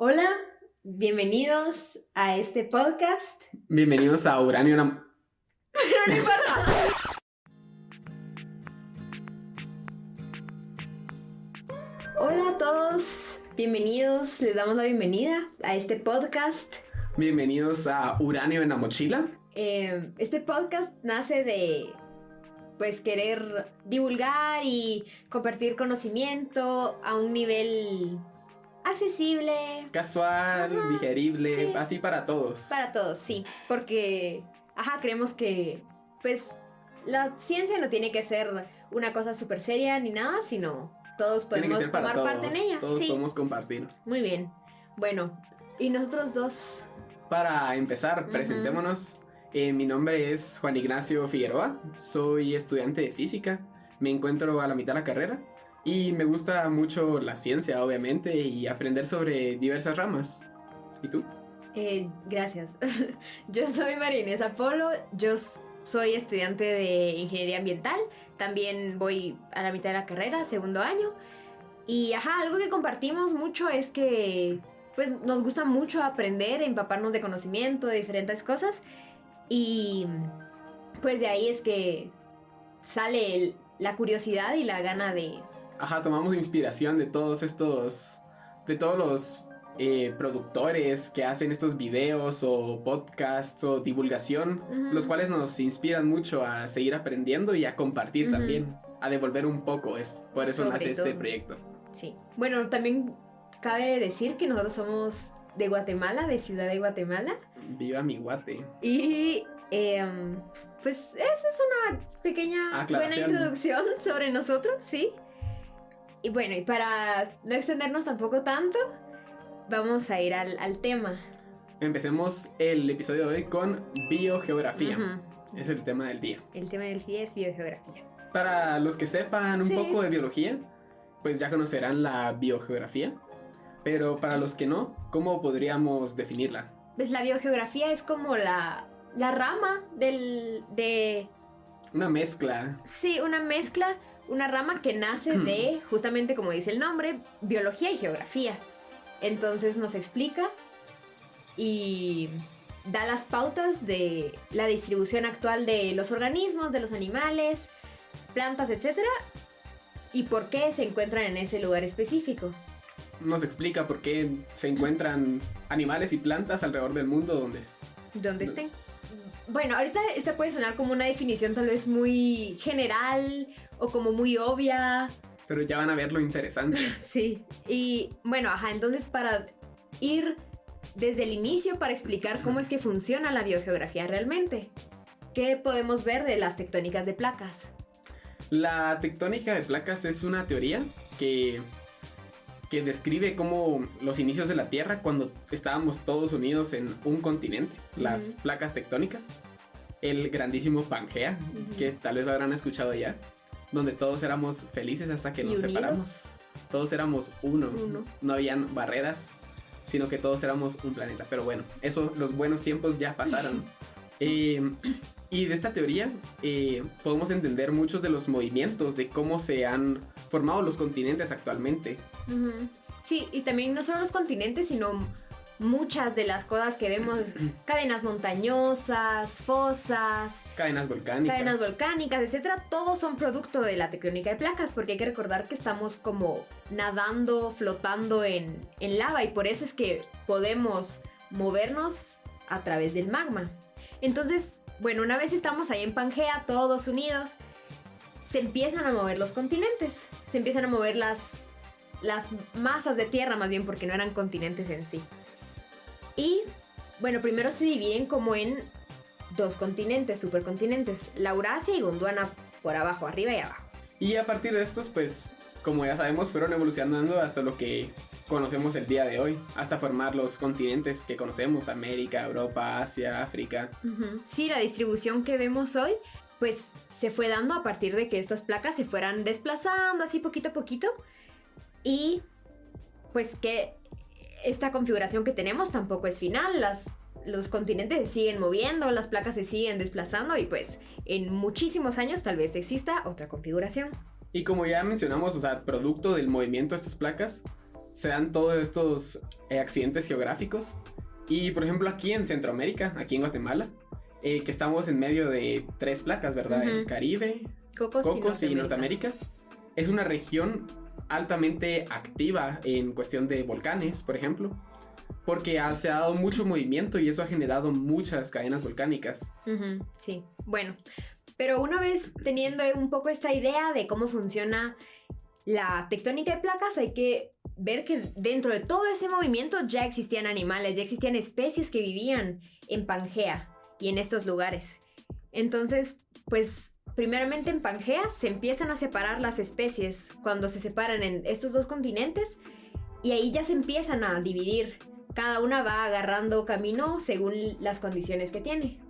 Hola, bienvenidos a este podcast. Bienvenidos a Uranio No importa. Hola a todos, bienvenidos, les damos la bienvenida a este podcast. Bienvenidos a Uranio en la mochila. Este podcast nace de querer divulgar y compartir conocimiento a un nivel accesible. Casual, digerible, sí. así para todos. Para todos, sí, porque creemos que la ciencia no tiene que ser una cosa súper seria ni nada, sino todos podemos tomar parte en ella. Todos podemos compartir. Muy bien. Bueno, y nosotros dos. Para empezar, presentémonos. Mi nombre es Juan Ignacio Figueroa, soy estudiante de física, me encuentro a la mitad de la carrera y me gusta mucho la ciencia, obviamente, y aprender sobre diversas ramas. ¿Y tú? Gracias. Yo soy María Inés Apolo, yo soy estudiante de ingeniería ambiental, también voy a la mitad de la carrera, segundo año, y algo que compartimos mucho es que nos gusta mucho aprender, empaparnos de conocimiento, de diferentes cosas. Y de ahí es que sale la curiosidad y la gana de... Tomamos inspiración de todos los productores que hacen estos videos o podcasts o divulgación, los cuales nos inspiran mucho a seguir aprendiendo y a compartir también, a devolver un poco. Por eso nace este proyecto. Sí. Bueno, también cabe decir que nosotros somos de Guatemala, de Ciudad de Guatemala. Viva mi Guate. Y esa es una pequeña buena introducción sobre nosotros, ¿sí? Y bueno, y para no extendernos tampoco tanto, vamos a ir al tema. Empecemos el episodio de hoy con biogeografía. Es el tema del día. El tema del día es biogeografía. Para los que sepan un poco de biología, pues ya conocerán la biogeografía. Pero para los que no, ¿cómo podríamos definirla? Pues la biogeografía es como la rama de... Una mezcla. Sí, una mezcla, una rama que nace de, justamente como dice el nombre, biología y geografía. Entonces nos explica y da las pautas de la distribución actual de los organismos, de los animales, plantas, etc. Y por qué se encuentran en ese lugar específico. Nos explica por qué se encuentran animales y plantas alrededor del mundo donde estén. Bueno, ahorita esta puede sonar como una definición tal vez muy general o como muy obvia. Pero ya van a ver lo interesante. Sí, y bueno, entonces para ir desde el inicio para explicar cómo es que funciona la biogeografía realmente. ¿Qué podemos ver de las tectónicas de placas? La tectónica de placas es una teoría que describe cómo los inicios de la Tierra, cuando estábamos todos unidos en un continente, las placas tectónicas, el grandísimo Pangea, que tal vez lo habrán escuchado ya, donde todos éramos felices hasta que nos separamos. Todos éramos uno, no habían barreras, sino que todos éramos un planeta. Pero bueno, los buenos tiempos ya pasaron. Y de esta teoría podemos entender muchos de los movimientos de cómo se han formado los continentes actualmente. Sí, y también no solo los continentes, sino muchas de las cosas que vemos, cadenas montañosas, fosas, cadenas volcánicas, etcétera, todos son producto de la tectónica de placas, porque hay que recordar que estamos como nadando, flotando en lava, y por eso es que podemos movernos a través del magma. Entonces, bueno, una vez estamos ahí en Pangea, todos unidos, se empiezan a mover los continentes, se empiezan a mover las masas de tierra, más bien, porque no eran continentes en sí. Y, bueno, primero se dividen como en dos continentes, supercontinentes, Laurasia y Gondwana por abajo, arriba y abajo. Y a partir de estos, pues, como ya sabemos, fueron evolucionando hasta lo que conocemos el día de hoy, hasta formar los continentes que conocemos, América, Europa, Asia, África. Sí, la distribución que vemos hoy, pues, se fue dando a partir de que estas placas se fueran desplazando así poquito a poquito, y pues que esta configuración que tenemos tampoco es final. Los continentes se siguen moviendo, las placas se siguen desplazando, y pues en muchísimos años tal vez exista otra configuración. Y como ya mencionamos, producto del movimiento de estas placas, se dan todos estos accidentes geográficos. Y por ejemplo aquí en Centroamérica, aquí en Guatemala, que estamos en medio de 3 placas, ¿verdad? El Caribe, Cocos y Norteamérica. Es una región altamente activa en cuestión de volcanes, por ejemplo, porque se ha dado mucho movimiento y eso ha generado muchas cadenas volcánicas. Sí, bueno, pero una vez teniendo un poco esta idea de cómo funciona la tectónica de placas, hay que ver que dentro de todo ese movimiento ya existían animales, ya existían especies que vivían en Pangea y en estos lugares. Entonces, pues primeramente en Pangea se empiezan a separar las especies cuando se separan en estos 2 continentes, y ahí ya se empiezan a dividir. Cada una va agarrando camino según las condiciones que tiene.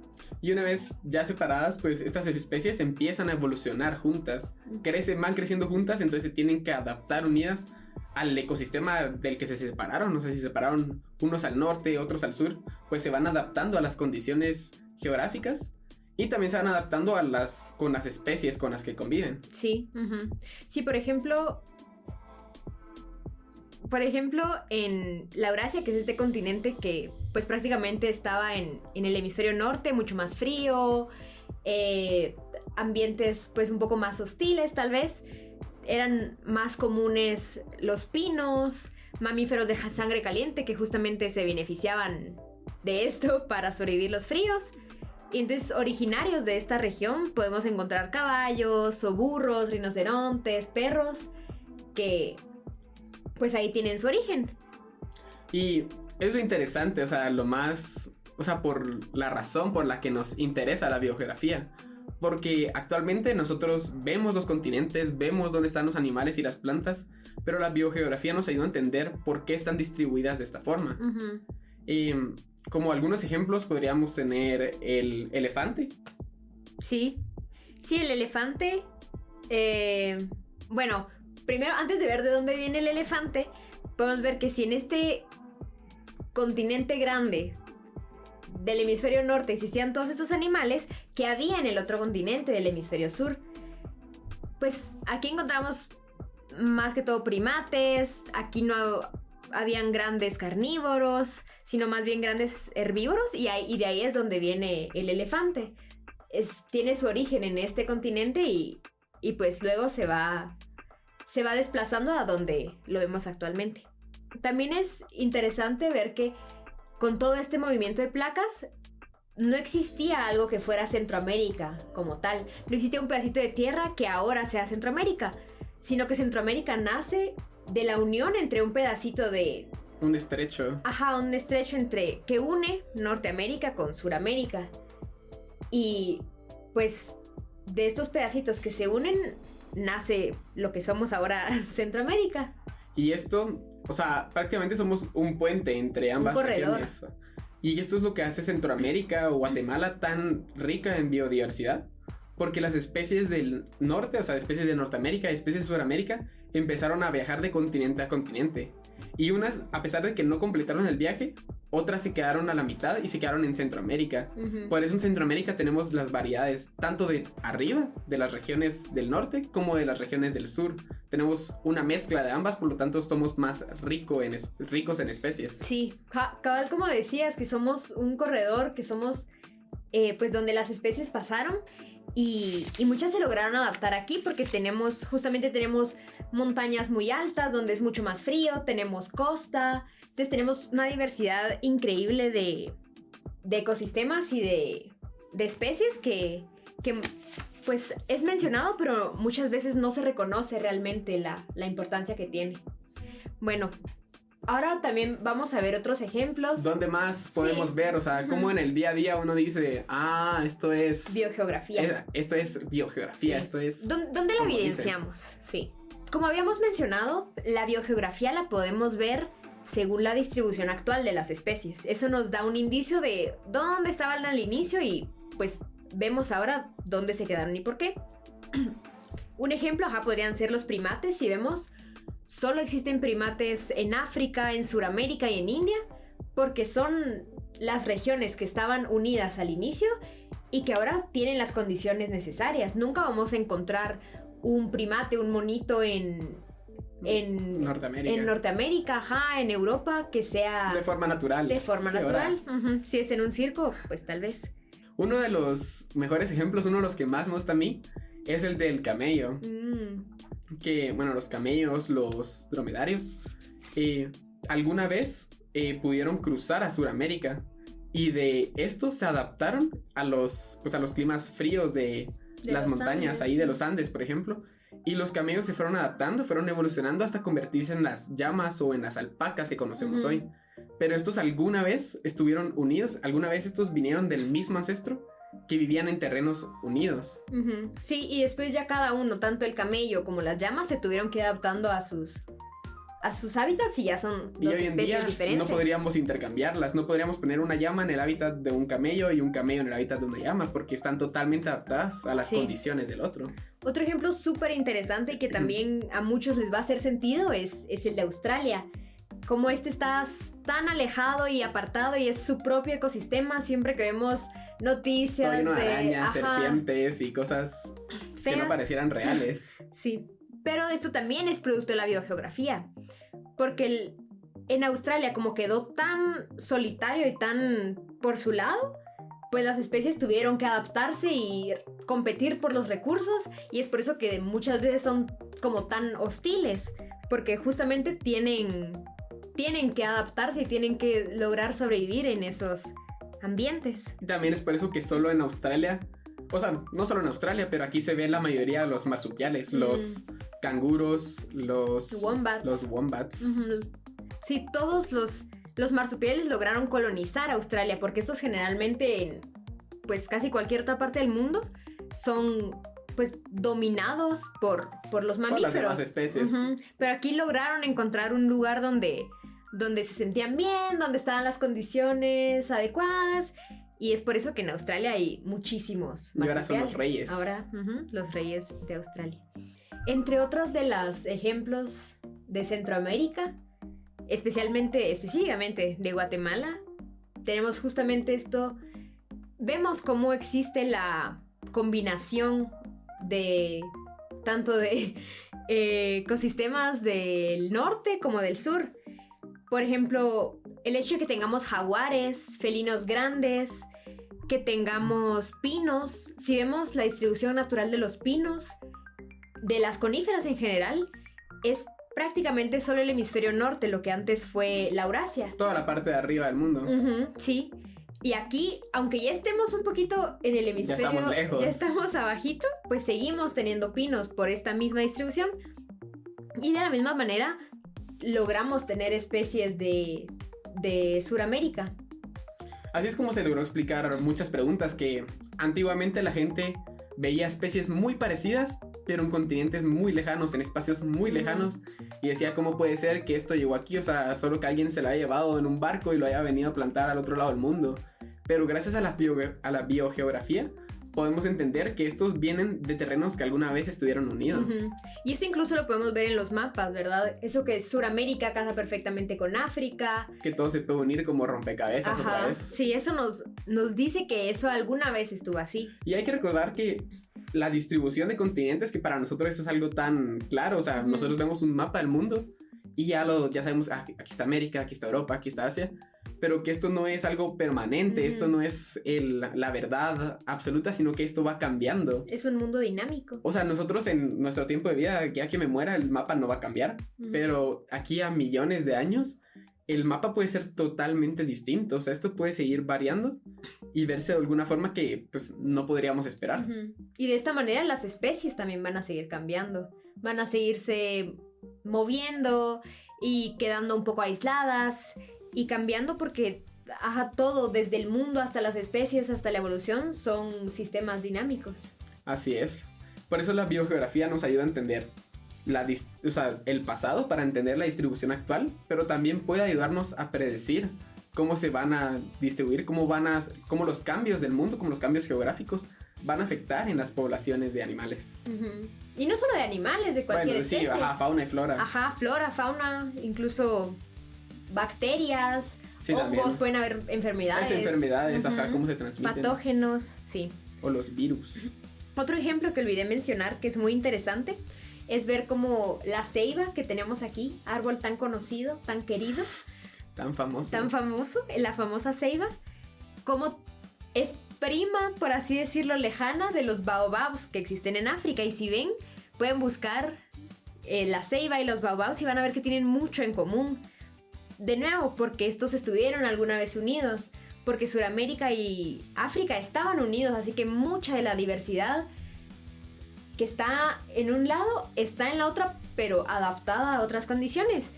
Y una vez ya separadas, pues estas especies empiezan a evolucionar juntas, van creciendo juntas, entonces se tienen que adaptar unidas al ecosistema del que se separaron. O sea, si se separaron unos al norte, otros al sur, pues se van adaptando a las condiciones geográficas y también se van adaptando con las especies con las que conviven. Sí, sí, por ejemplo, en la Eurasia, que es este continente que pues prácticamente estaba en el hemisferio norte, mucho más frío, ambientes pues un poco más hostiles tal vez, eran más comunes los pinos, mamíferos de sangre caliente que justamente se beneficiaban de esto para sobrevivir los fríos. Y entonces, originarios de esta región podemos encontrar caballos o burros, rinocerontes, perros, que pues ahí tienen su origen. Y es lo interesante, o sea, por la razón por la que nos interesa la biogeografía. Porque actualmente nosotros vemos los continentes, vemos dónde están los animales y las plantas, pero la biogeografía nos ayuda a entender por qué están distribuidas de esta forma. Como algunos ejemplos podríamos tener el elefante. Sí, el elefante. Bueno, primero, antes de ver de dónde viene el elefante, podemos ver que si en este continente grande del hemisferio norte existían todos estos animales, que había en el otro continente del hemisferio sur. Pues aquí encontramos más que todo primates, aquí no habían grandes carnívoros, sino más bien grandes herbívoros, y de ahí es donde viene el elefante. Tiene su origen en este continente y pues luego se va desplazando a donde lo vemos actualmente. También es interesante ver que con todo este movimiento de placas no existía algo que fuera Centroamérica como tal. No existía un pedacito de tierra que ahora sea Centroamérica, sino que Centroamérica nace de la unión entre un pedacito de... Un estrecho. Un estrecho que une Norteamérica con Suramérica. Y pues de estos pedacitos que se unen nace lo que somos ahora Centroamérica. Y esto, o sea, prácticamente somos un puente entre ambas regiones. Y esto es lo que hace Centroamérica o Guatemala tan rica en biodiversidad. Porque las especies del norte, o sea, especies de Norteamérica y especies de Sudamérica, empezaron a viajar de continente a continente. Y unas, a pesar de que no completaron el viaje, otras se quedaron a la mitad y se quedaron en Centroamérica. Por eso en Centroamérica tenemos las variedades tanto de arriba, de las regiones del norte, como de las regiones del sur. Tenemos una mezcla de ambas, por lo tanto somos más ricos en especies. Sí, cabal, como decías, que somos un corredor, que somos pues donde las especies pasaron. Y muchas se lograron adaptar aquí porque tenemos montañas muy altas donde es mucho más frío, tenemos costa, entonces tenemos una diversidad increíble de ecosistemas y de especies que pues es mencionado, pero muchas veces no se reconoce realmente la importancia que tiene. Bueno, ahora también vamos a ver otros ejemplos. ¿Dónde más podemos ver? O sea, como en el día a día uno dice, esto es... biogeografía. Esto es biogeografía, sí. Esto es... ¿Dónde la evidenciamos? Sí. Como habíamos mencionado, la biogeografía la podemos ver según la distribución actual de las especies. Eso nos da un indicio de dónde estaban al inicio y pues vemos ahora dónde se quedaron y por qué. Un ejemplo, podrían ser los primates. Si vemos, solo existen primates en África, en Sudamérica y en India, porque son las regiones que estaban unidas al inicio y que ahora tienen las condiciones necesarias. Nunca vamos a encontrar un primate, un monito en en Norteamérica. En Norteamérica, ajá, en Europa, que sea... De forma natural. De forma natural. Uh-huh. Si es en un circo, pues tal vez. Uno de los mejores ejemplos, uno de los que más me gusta a mí, es el del camello. Que, bueno, los camellos, los dromedarios, alguna vez pudieron cruzar a Sudamérica. Y de esto se adaptaron a los climas fríos de las montañas, Andes. Ahí de los Andes, por ejemplo. Y los camellos se fueron adaptando, fueron evolucionando hasta convertirse en las llamas o en las alpacas que conocemos hoy. Pero estos alguna vez estuvieron unidos, alguna vez estos vinieron del mismo ancestro que vivían en terrenos unidos. Sí, y después ya cada uno, tanto el camello como las llamas, se tuvieron que ir adaptando a sus hábitats y ya son dos especies diferentes. No podríamos intercambiarlas, no podríamos poner una llama en el hábitat de un camello y un camello en el hábitat de una llama, porque están totalmente adaptadas a las condiciones del otro. Otro ejemplo súper interesante y que también a muchos les va a hacer sentido es el de Australia. Como está tan alejado y apartado y es su propio ecosistema, siempre que vemos noticias de arañas, serpientes y cosas feas, que no parecieran reales. Sí, pero esto también es producto de la biogeografía, porque en Australia como quedó tan solitario y tan por su lado, pues las especies tuvieron que adaptarse y competir por los recursos, y es por eso que muchas veces son como tan hostiles, porque justamente tienen que adaptarse y tienen que lograr sobrevivir en esos ambientes. Y también es por eso que solo en Australia, o sea, no solo en Australia, pero aquí se ven la mayoría de los marsupiales, los canguros, los wombats. Sí, todos los marsupiales lograron colonizar Australia, porque estos generalmente en pues casi cualquier otra parte del mundo son pues dominados por los mamíferos. Por las demás especies. Pero aquí lograron encontrar un lugar donde se sentían bien, donde estaban las condiciones adecuadas, y es por eso que en Australia hay muchísimos marsupiales. Y ahora son los reyes. Ahora, los reyes de Australia. Entre otros de los ejemplos de Centroamérica, específicamente de Guatemala, tenemos justamente esto. Vemos cómo existe la combinación de tanto de ecosistemas del norte como del sur. Por ejemplo, el hecho de que tengamos jaguares, felinos grandes, que tengamos pinos. Si vemos la distribución natural de los pinos, de las coníferas en general, es prácticamente solo el hemisferio norte, lo que antes fue la Eurasia. Toda la parte de arriba del mundo. Sí. Y aquí, aunque ya estemos un poquito en el hemisferio, ya estamos lejos, ya estamos abajito, pues seguimos teniendo pinos por esta misma distribución. Y de la misma manera logramos tener especies de Sudamérica. Así es como se logró explicar muchas preguntas que antiguamente la gente veía especies muy parecidas, pero en continentes muy lejanos, en espacios muy lejanos, y decía, ¿cómo puede ser que esto llegó aquí? O sea, solo que alguien se lo haya llevado en un barco y lo haya venido a plantar al otro lado del mundo. Pero gracias a la biogeografía podemos entender que estos vienen de terrenos que alguna vez estuvieron unidos. Y eso incluso lo podemos ver en los mapas, ¿verdad? Eso que Sudamérica casa perfectamente con África. Que todo se puede unir como rompecabezas otra vez. Sí, eso nos dice que eso alguna vez estuvo así. Y hay que recordar que la distribución de continentes, que para nosotros es algo tan claro, o sea, nosotros vemos un mapa del mundo y ya sabemos, aquí está América, aquí está Europa, aquí está Asia, pero que esto no es algo permanente, esto no es la verdad absoluta, sino que esto va cambiando. Es un mundo dinámico. O sea, nosotros en nuestro tiempo de vida, ya que me muera, el mapa no va a cambiar, pero aquí a millones de años, el mapa puede ser totalmente distinto. O sea, esto puede seguir variando y verse de alguna forma que pues no podríamos esperar. Y de esta manera las especies también van a seguir cambiando, van a seguirse moviendo y quedando un poco aisladas y cambiando, porque todo, desde el mundo hasta las especies hasta la evolución, son sistemas dinámicos. Así es. Por eso la biogeografía nos ayuda a entender el pasado, para entender la distribución actual, pero también puede ayudarnos a predecir cómo se van a distribuir, cómo los cambios del mundo, como los cambios geográficos van a afectar en las poblaciones de animales. Y no solo de animales, de cualquier especie. Sí, fauna y flora. Flora, fauna, incluso bacterias, hongos, también pueden haber enfermedades. Cómo se transmiten. Patógenos, sí. O los virus. Otro ejemplo que olvidé mencionar, que es muy interesante, es ver como la ceiba que tenemos aquí, árbol tan conocido, tan querido, tan famoso, la famosa ceiba, como es prima, por así decirlo, lejana de los baobabs que existen en África. Y si ven, pueden buscar la ceiba y los baobabs y van a ver que tienen mucho en común. De nuevo, porque estos estuvieron alguna vez unidos, porque Sudamérica y África estaban unidos, así que mucha de la diversidad que está en un lado está en la otra, pero adaptada a otras condiciones.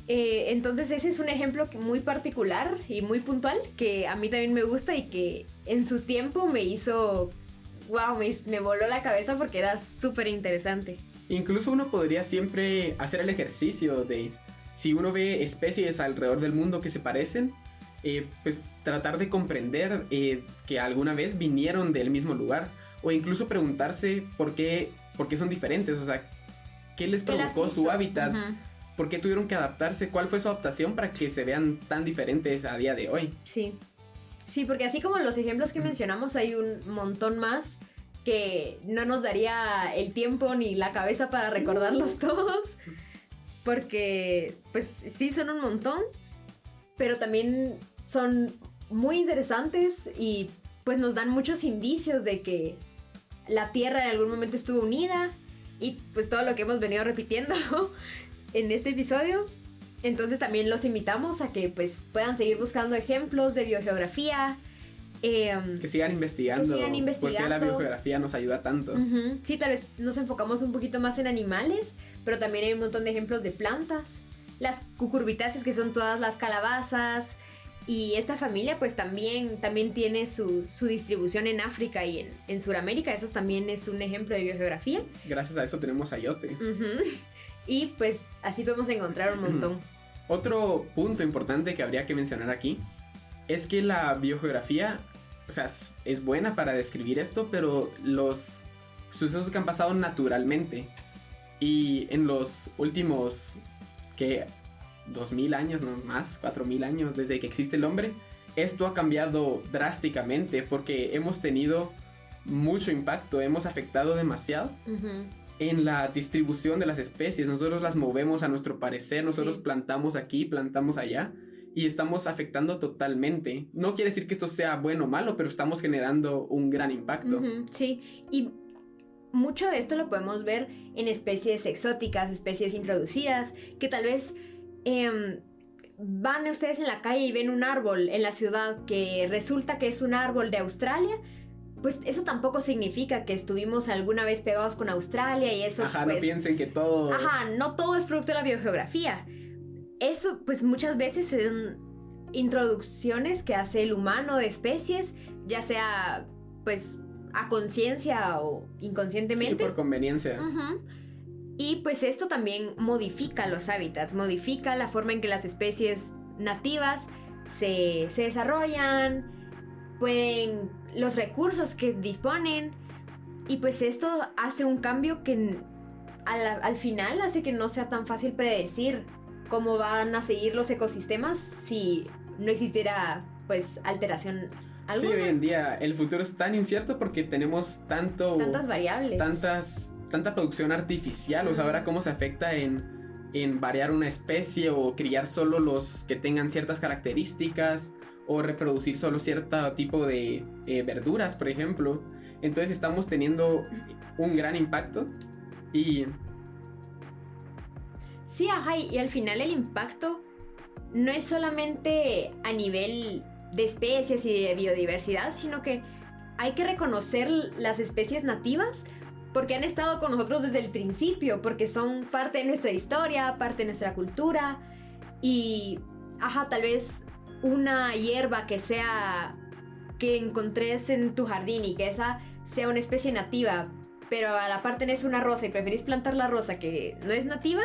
Entonces ese es un ejemplo muy particular y muy puntual que a mí también me gusta y que en su tiempo me hizo, wow, me voló la cabeza porque era súper interesante. Incluso uno podría siempre hacer el ejercicio de, si uno ve especies alrededor del mundo que se parecen, pues tratar de comprender que alguna vez vinieron del mismo lugar, o incluso preguntarse por qué son diferentes, o sea, qué les provocó su hábitat. Uh-huh. ¿Por qué tuvieron que adaptarse? ¿Cuál fue su adaptación para que se vean tan diferentes a día de hoy? Sí, porque así como los ejemplos que mencionamos, hay un montón más que no nos daría el tiempo ni la cabeza para recordarlos todos, porque pues sí son un montón, pero también son muy interesantes y pues nos dan muchos indicios de que la Tierra en algún momento estuvo unida y pues todo lo que hemos venido repitiendo en este episodio. Entonces también los invitamos a que pues puedan seguir buscando ejemplos de biogeografía, que sigan investigando por qué la biogeografía nos ayuda tanto. Uh-huh. Sí, tal vez nos enfocamos un poquito más en animales, pero también hay un montón de ejemplos de plantas, las cucurbitáceas, que son todas las calabazas, y esta familia pues también tiene su distribución en África y en Sudamérica. Eso también es un ejemplo de biogeografía. Gracias a eso tenemos ayote. Uh-huh. Y pues así podemos encontrar un montón. Otro punto importante que habría que mencionar aquí es que la biogeografía, o sea, es buena para describir esto, pero los sucesos que han pasado naturalmente y en los últimos, ¿qué? 2000 años, no más, 4000 años desde que existe el hombre, esto ha cambiado drásticamente porque hemos tenido mucho impacto, hemos afectado demasiado. Uh-huh. En la distribución de las especies. Nosotros las movemos a nuestro parecer, nosotros plantamos aquí, plantamos allá y estamos afectando totalmente. No quiere decir que esto sea bueno o malo, pero estamos generando un gran impacto. Uh-huh, sí, y mucho de esto lo podemos ver en especies exóticas, especies introducidas, que tal vez van ustedes en la calle y ven un árbol en la ciudad que resulta que es un árbol de Australia. Pues eso tampoco significa que estuvimos alguna vez pegados con Australia y eso. Ajá, pues, no piensen que todo. Ajá, no todo es producto de la biogeografía. Eso, pues muchas veces son introducciones que hace el humano de especies, ya sea, pues, a conciencia o inconscientemente. Sí, por conveniencia. Uh-huh. Y pues esto también modifica los hábitats, modifica la forma en que las especies nativas se desarrollan, pueden los recursos que disponen, y pues esto hace un cambio que al final hace que no sea tan fácil predecir cómo van a seguir los ecosistemas si no existiera pues alteración alguna. Sí, hoy en día el futuro es tan incierto porque tenemos tantas variables, tanta producción artificial. O sea, ahora cómo se afecta en variar una especie o criar solo los que tengan ciertas características, o reproducir solo cierto tipo de verduras, por ejemplo. Entonces estamos teniendo un gran impacto y... Sí, ajá, y al final el impacto no es solamente a nivel de especies y de biodiversidad, sino que hay que reconocer las especies nativas porque han estado con nosotros desde el principio, porque son parte de nuestra historia, parte de nuestra cultura. Y, ajá, tal vez una hierba que encontres en tu jardín y que esa sea una especie nativa, pero a la par tenés una rosa y preferís plantar la rosa que no es nativa,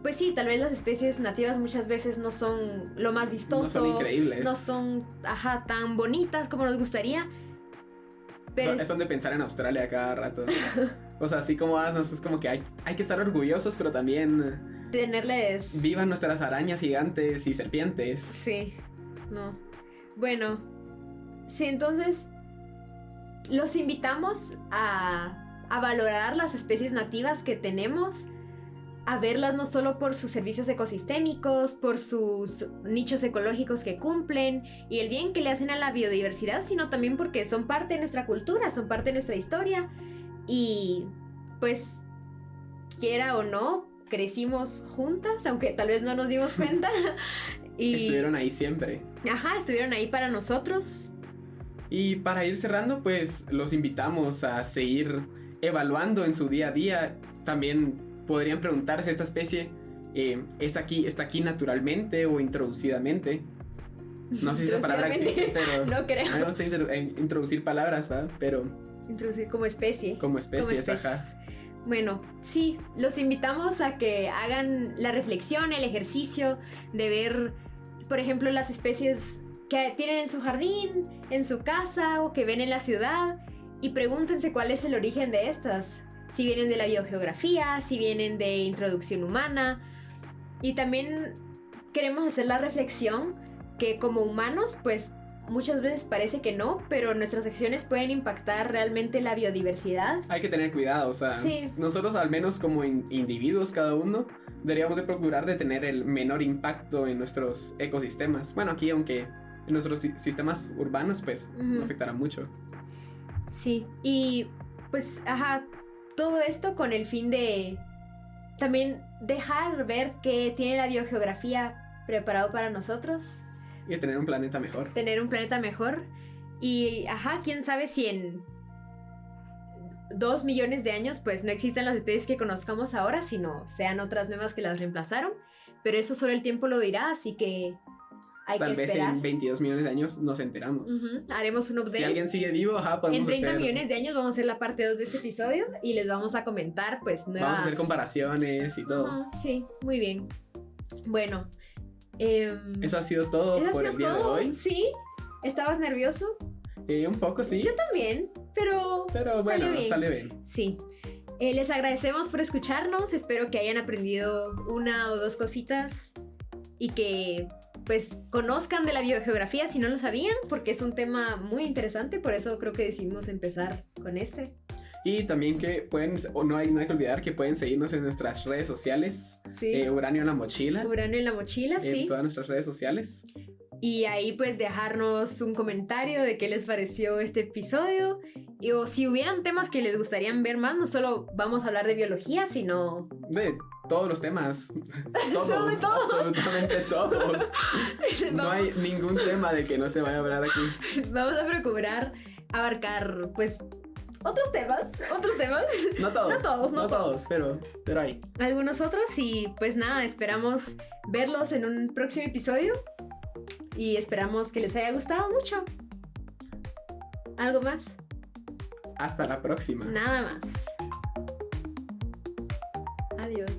pues sí, tal vez las especies nativas muchas veces no son lo más vistoso, no son increíbles, no son, ajá, tan bonitas como nos gustaría. Pero es de pensar en Australia cada rato. O sea, así como es como que hay que estar orgullosos, pero también tenerles... Vivan nuestras arañas gigantes y serpientes. Sí, no. Bueno, sí, entonces los invitamos a a valorar las especies nativas que tenemos, a verlas no solo por sus servicios ecosistémicos, por sus nichos ecológicos que cumplen y el bien que le hacen a la biodiversidad, sino también porque son parte de nuestra cultura, son parte de nuestra historia y pues quiera o no, crecimos juntas, aunque tal vez no nos dimos cuenta. Y estuvieron ahí siempre. Ajá, estuvieron ahí para nosotros. Y para ir cerrando, pues los invitamos a seguir evaluando en su día a día. También podrían preguntarse, ¿esta especie está aquí naturalmente o introducidamente? No sé si esa palabra existe, pero no creo. A mí me gusta introducir palabras, ¿verdad? Pero introducir como especie. Como especies, ajá. Bueno, sí, los invitamos a que hagan la reflexión, el ejercicio de ver, por ejemplo, las especies que tienen en su jardín, en su casa o que ven en la ciudad y pregúntense cuál es el origen de estas. Si vienen de la biogeografía, si vienen de introducción humana. Y también queremos hacer la reflexión que como humanos, pues muchas veces parece que no, pero nuestras acciones pueden impactar realmente la biodiversidad. Hay que tener cuidado, o sea, sí. Nosotros al menos como individuos cada uno deberíamos de procurar de tener el menor impacto en nuestros ecosistemas. Bueno, aquí aunque en nuestros sistemas urbanos pues no afectará mucho. Sí, y pues ajá, todo esto con el fin de también dejar ver que tiene la biogeografía preparado para nosotros. Y tener un planeta mejor. Tener un planeta mejor. Y, ajá, quién sabe si en 2 millones de años, pues no existan las especies que conozcamos ahora, sino sean otras nuevas que las reemplazaron. Pero eso solo el tiempo lo dirá, así que hay que esperar. Tal vez en 22 millones de años nos enteramos. Haremos un update. Si alguien sigue vivo, ajá, podemos en 30 millones de años vamos a hacer la parte 2 de este episodio y les vamos a comentar, pues, nuevas... Vamos a hacer comparaciones y todo. Sí, muy bien. Bueno... eso ha sido todo por el día de hoy. ¿Sí? ¿Estabas nervioso? Un poco, sí. Yo también, pero bueno, sale bien. Sí. Les agradecemos por escucharnos. Espero que hayan aprendido 1 o 2 cositas y que pues conozcan de la biogeografía si no lo sabían, porque es un tema muy interesante. Por eso creo que decidimos empezar con este. Y también que pueden, no hay que olvidar que pueden seguirnos en nuestras redes sociales. Sí. Uranio en la mochila. Uranio en la mochila, sí. En todas nuestras redes sociales. Y ahí pues dejarnos un comentario de qué les pareció este episodio. O si hubieran temas que les gustarían ver más, no solo vamos a hablar de biología, sino... de todos los temas. Todos, absolutamente todos. No hay ningún tema de que no se vaya a hablar aquí. Vamos a procurar abarcar pues... ¿Otros temas? No todos, pero hay. Algunos otros y pues nada, esperamos verlos en un próximo episodio y esperamos que les haya gustado mucho. ¿Algo más? Hasta la próxima. Nada más. Adiós.